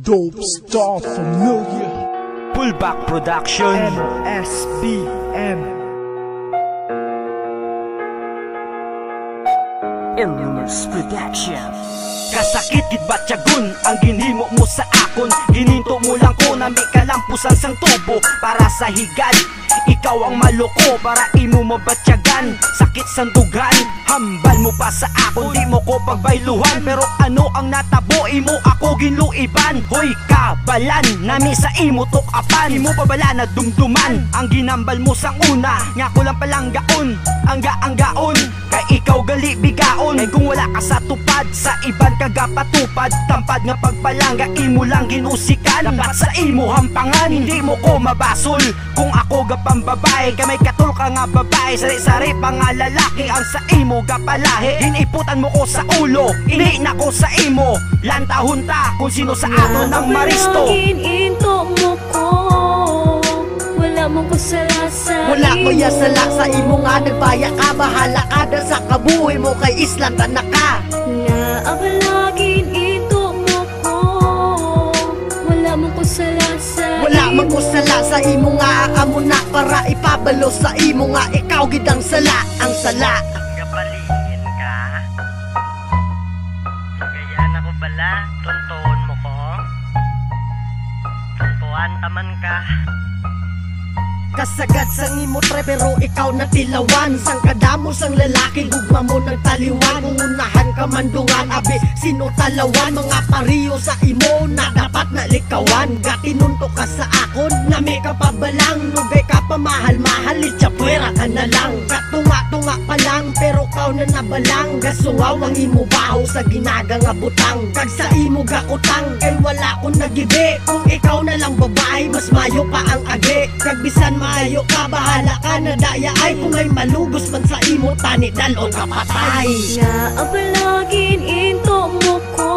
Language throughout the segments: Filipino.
Dope Star Familiar Pullback Production MSBM Illness Production. Kasakit gid batyagon ang ginhimo mo sa akon. Gininto mo lang ko na may kalampusan sang tubo para sa higad. Ikaw ang maloko para imo mabatyagan. Sakit sang dugan, hambal mo pa sa akon. Di mo ko pagbayluhan, pero ano ang natabo imo ako ginluiban. Hoy kabalan, nami sa imo tukapan. Imo pa bala na dumduman ang ginambal mo sang una. Nga ko lang palang gaon, ang gaon. Kay ikaw gali bigaon. Kay kung wala ka sa tupad, sa iban kagapatupad. Tampad nga pagpalangga, imo lang ginusikan. Dapat sa imo hampangan, hindi mo ko mabasol. Kung ako gapang babae, kay may katul ka nga babae. Sari-sari pa nga lalaki ang sa imo gapalahi. Hiniputan mo ko sa ulo, ini na ko sa imo. Lantahon ta kung sino sa ato ng maristo. Into mo ko, wala mong kusalasa. Wala ko yasala sa imo nga nagbaya ka. Bahala ka na sa kabuhi mo kay Islam tanak ka. Naabalagin into mo ko, wala mong kusalasa. Wala man ko sala sa imo nga amo na para ipabalo sa imo nga ikaw gid ang sala. Ang sala Kapalingin ka. Gayaan ako bala, tuntuon mo ko. Tuntuan taman ka. kasagad sang imo tre pero ikaw na tilawan. Sang kadamo sang lalaki gugma mo ng taliwan. Ungunahan ka mandungan abi sino talawan. Mga pariyo sa imo na dapat na likawan. Gatinunto ka sa akon na may kapabalang. Nugay ka pa mahal-mahal itchapwera ka na lang. Katunga-tunga pa lang pero kaw na nabalang. Gasungaw ang imo baho sa ginaga nga butang. Kag sa imo gakutang kay wala ko nagibi. Kung ikaw na lang babae mas mayo pa ang agi. Kag bisan maayo ka, bahala ka na daya ay. Kung may malugos man sa imo, tani dalon ka patay. Naabalagin into mo ko,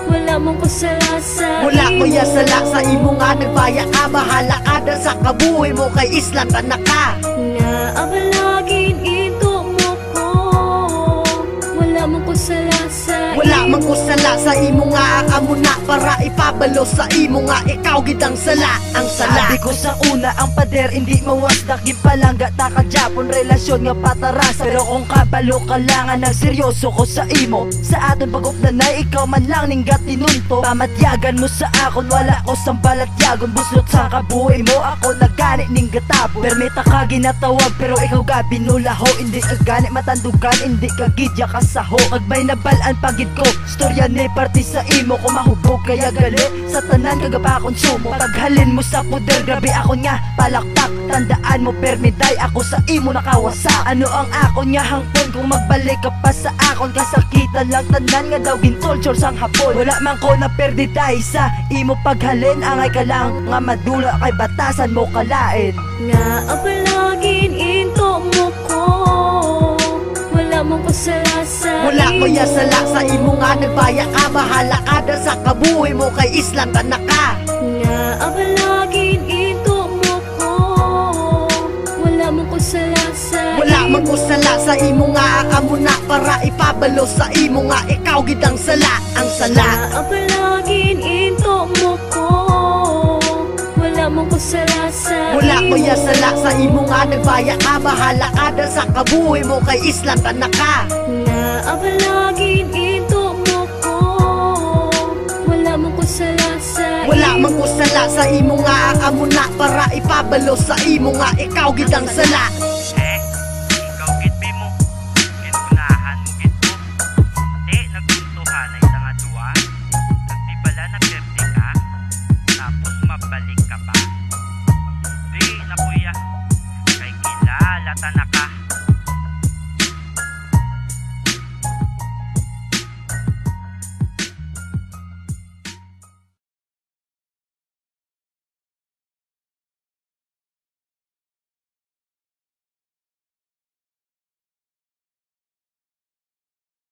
wala mong kusalasa. Wala ko yasala sa imo nga nagbaya ka. Bahala ka na sa kabuhi mo kay Islam tanak ka. Naabalagin into mo ko, wala mong kusalasa. Wala man ko sala sa imo nga amo na para ipabalo sa imo nga ikaw gid ang sala. Ang sala Sabi ko sa una ang pader hindi mawasdak. Gipalangga ta ka Japon relasyon nga pataras. Pero kung kabalo ka lang ang nagseryoso ko sa imo. Sa aton pag-updanay ikaw man lang ning gatinunto. Pamatyagan mo sa akon wala ko sang balatyagon. Buslot sa kabuhi mo ako nagani ning gatabo. Permita ka ginatawag pero ikaw ga binulaho. Hindi ka gani matandugan, hindi ka gidya kasaho. Kagbay na balaan pagid ko storya ni party sa imo. Kung mahubog kaya gali sa tanan kagapa konsumo. Paghalin mo sa puder grabe ako nga palakpak. Tandaan mo permiday ako sa imo nakawasa. Ano ang ako nga hangpon kung magbalik ka pa sa akon. Kasakitan lang tanan nga daw gintolture sang hapon. Wala man ko na perdiday sa imo paghalin. Angay ka lang nga madula kay batasan mo kalain. Naabalagin into mo ko, wala mong kusalasa. wala ko yasala sa imo nga nagbaya ka. Bahala ka na sa kabuhi mo kay Islam tanak ka. Naabalagin into mo ko, wala mong kusalasa. Wala man ko sala sa imo nga amo na para ipabalo sa imo nga ikaw gid ang sala. Ang sala Naabalagin into mo ko, wala mong kusalasa. wala ko yasala sa imo nga nagbaya ka. Bahala ka na sa kabuhi mo kay Islam tanak ka. Naabalagin into mo ko, wala mong kusalasa. Wala man ko sala sa imo nga amo na para ipabalo sa imo nga ikaw gid ang sala. Ikaw gitbi mo. Ginunahan mo gito. Di nagtuntuhan ay tanga duwa. Nagdi bala nagperte ka. Tapos mabalik ka pa. Di na kuya.